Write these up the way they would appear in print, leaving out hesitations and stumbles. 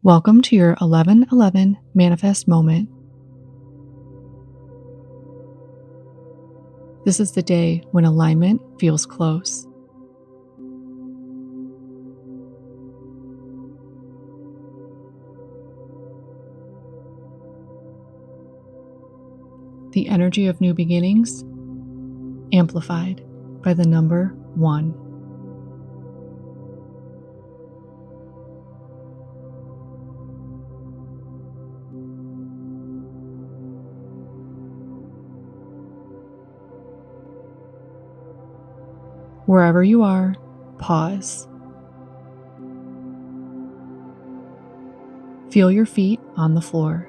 Welcome to your 1111 Manifest Moment. This is the day when alignment feels close. The energy of new beginnings, amplified by the number 1. Wherever you are, pause. Feel your feet on the floor.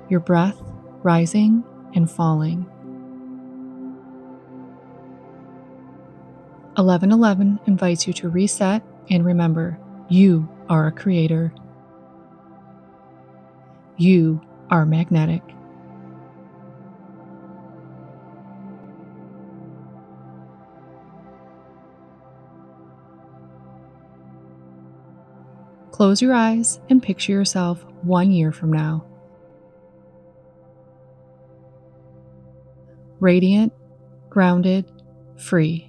Your breath rising and falling. 1111 invites you to reset and remember, you are a creator. You are magnetic. Close your eyes and picture yourself 1 year from now. Radiant, grounded, free.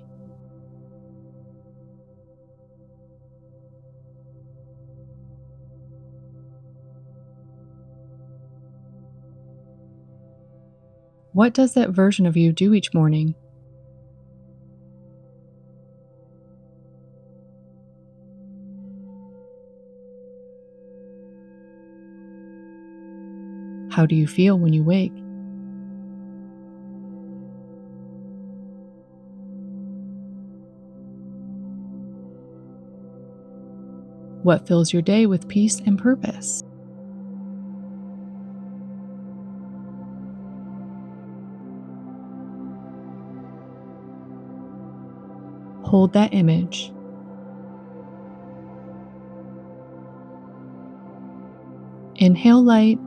What does that version of you do each morning? How do you feel when you wake? What fills your day with peace and purpose? Hold that image. Inhale light.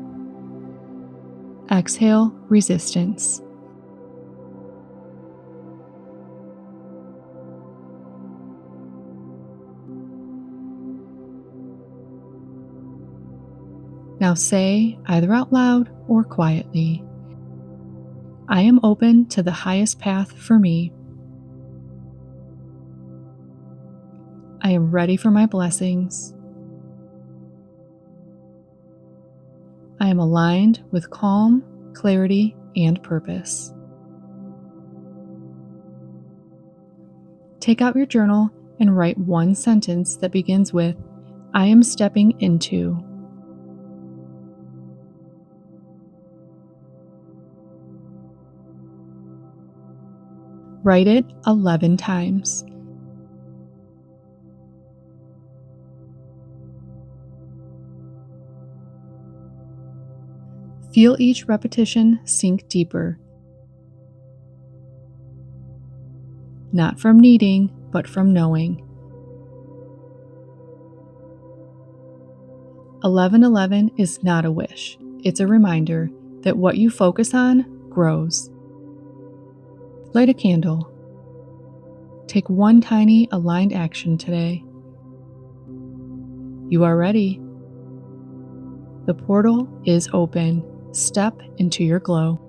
Exhale resistance. Now say, either out loud or quietly, I am open to the highest path for me. I am ready for my blessings. I am aligned with calm, clarity, and purpose. Take out your journal and write one sentence that begins with, I am stepping into. Write it 11 times. Feel each repetition sink deeper. Not from needing, but from knowing. 1111 is not a wish. It's a reminder that what you focus on grows. Light a candle. Take one tiny aligned action today. You are ready. The portal is open. Step into your glow.